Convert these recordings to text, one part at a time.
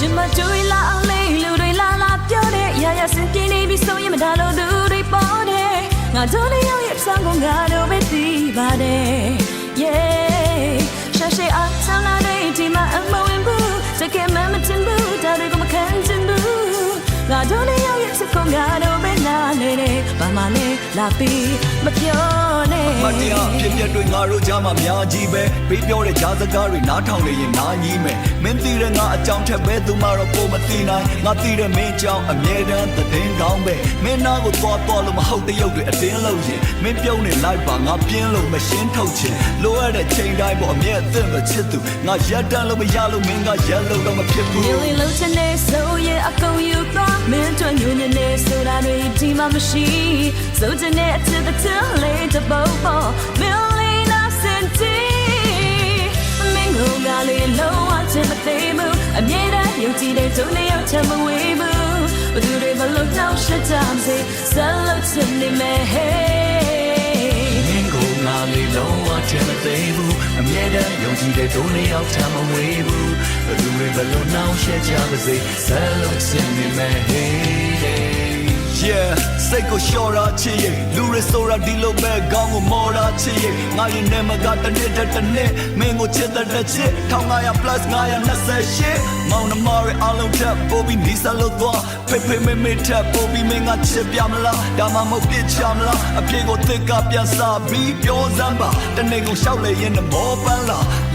ရှင်မတွေ့လာအောင်လေးလူတွေလာလာပြောတဲ့ရရစင်ပြင်းနေပြီဆိုရင်မဒါလို့သူတွေပေါ်တယ်ငါတို့လေးရောက်ရဲ့အဆောင်ကငါတို့ပဲသိပါတယ် yeah ရှာရှေအားချမ်းလာတဲ့ဒီမှာအမဝင်ဘူးစကဲမမတင်ဘူးဒါတွေကမခံချင်ဘူးငါတို့လေးရောက်ရဲ့စကုံငါတို့ပဲနားနေတယ်ဘာမှလည်းလာပြီးမပြောနဲ့မတရားဖြစ်ပြတွေငါတို့ကြားမှာများကြီးပဲပေးပြောတဲ့ကြားစကားတွေနားထောင်နေရင်နားကြီးမယ်မင်းသိတဲ့ငါအကြောင်းထက်ပဲသူမှတော့ကိုမသိနိုင်ငါသိတဲ့မင်းကြောင့်အမြဲတမ်းသတင်းကောင်းပဲမင်းနာကိုသွားလို့မဟုတ်တဲ့ရုပ်တွေအတင်းလို့ရင်မင်းပြုံးနေလိုက်ပါငါပြင်းလို့မရှင်းထုတ်ချင်လိုရတဲ့ချိန်တိုင်းပေါ်အမြဲအသင့်ပဲချစ်သူငါရက်တန်းလို့မရလို့မင်းကရက်လို့တော့မဖြစ်ဘူး Really low to ne so yeah I go you thought မင်းတို့ညနေနေဆိုတာတွေဒီမှာမရှိဆိုတဲ့နဲ့အစ်တဲ့ later bobo Milena Senti မင်းကငါလေးလုံးဝချင်မသိဘူးအမြဲတမ်းယုံကြည်တဲ့သူနဲ့ရောက်ချင်မဝေးဘူးဘယ်သူတွေမလို့တောင်းရှက်ကြမစေဆက်လို့ချင်နေမယ် မင်းကငါလေးလုံးဝချင်မသိဘူးအမြဲတမ်းယုံကြည်တဲ့သူနဲ့ရောက်ချင်မဝေးဘူးဘယ်သူတွေမလို့တောင်းရှက်ကြမစေဆက်လို့ချင်နေမယ် Yeah စိတ်ကိုလျှော့တာချစ်ရဲ့လူတွေဆိုတာဒီလိုပဲကောင်းကိုမော်တာချစ်ရဲ့ငါရင်နဲ့မကတနေ့တစ်နေ့မင်းကိုချစ်တဲ့ချစ်1500 plus 928မောင်နှမရဲ့အလုံးထပ်ပို့ပြီးနီးစပ်လို့သွားဖေမေထပ်ပို့ပြီးမင်းကချစ်ပြမလားဒါမှမဟုတ်ပြစ်ချမလားအပြေကိုသစ်ကပြန်စားပြီးပြောစမ်းပါတနေ့ကိုရှောက်လေရင်မောပန်း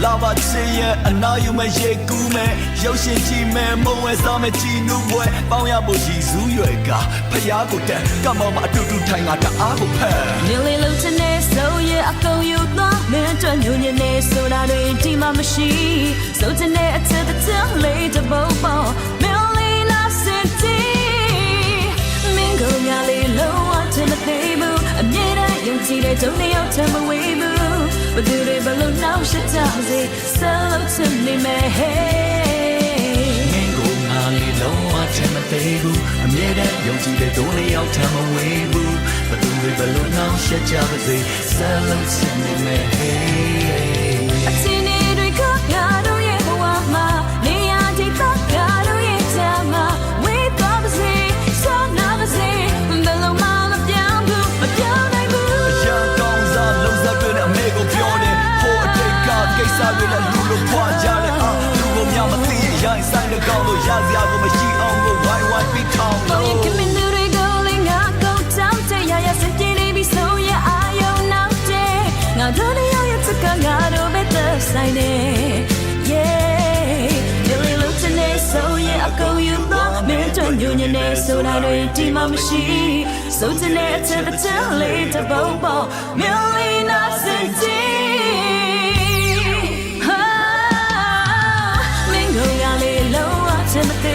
လာပါချစ်ရဲ့အနာယူမဲ့ရေကူးမဲ့ရုပ်ရှင်ကြည့်မဲ့မုံဝဲစားမဲ့ကြည်နူးပွဲပေါင်းရဖို့ရည်စူးရွယ်ကဖျားကိုတန်ကမောင်မအတူတူထိုင်ငါတအားကိုဖက် Really low to ne so yeah I go you thought မင်းတို့ညနေနေဆိုတာတွေဒီမှာမရှိဆိုတဲ့နဲ့အစ်တဲ့ later bobo Milena Senti မင်းကငါလေးလုံးဝချင်မသိဘူးအမြဲတမ်းယုံကြည်တဲ့သူနဲ့ရောက်ချင်မဝေးဘူးဘယ်သူတွေဘလို့နှောက်ရှက်ကြစေဆက်လို့ချင်နေမယ် မင်းကငါလေးလုံးဝချင်မသိဘူးအမြဲတမ်းယုံကြည်တဲ့သူနဲ့ရောက်ချင်မဝေးဘူးဘယ်သူတွေဘလို့နှောက်ရှက်ကြပါစေဆက်လို့ချင်နေမယ် အချင်းတွေကငါတို့ရဲ့ဘဝမှာနေရာချိန်ကငါတို့ရဲ့ချမ်းမှာဝေးသွားပါစေဆောင်းနာပါစေဘယ်လိုမှမပြောင်းဘူးမပြောင်းနိုင်ဘူးအရာကောင်းစားလုံးစားတွေနဲ့အမေကိုပြောတယ်ဟိုအတိတ်ကကိစ္စတွေနဲ့လူလိုဖွာကြတယ်လူကိုများမသိရင်ရိုင်းဆိုင်တဲ့ကောင်းလို့ရစရာကိုမရှိအောင်ကိုဝိုင်းဝိုင်းပြီးထောင်းလို့ Boy give me the go ling I go down to ya ya sit in be so ya I own now day ငါတို့ရဲ့ရဲ့စကားငါတို့ပဲသက်ဆိုင်နေ yeah really look to ne so yeah I go you know မင်းတို့ညနေနေဆိုတာတွေဒီမှာမရှိဆိုတဲ့နဲ့အချက်တစ်ချက်လေးတဘောပေါ Milena Senti မင်းကငါလေးလုံးဝချင်မသိ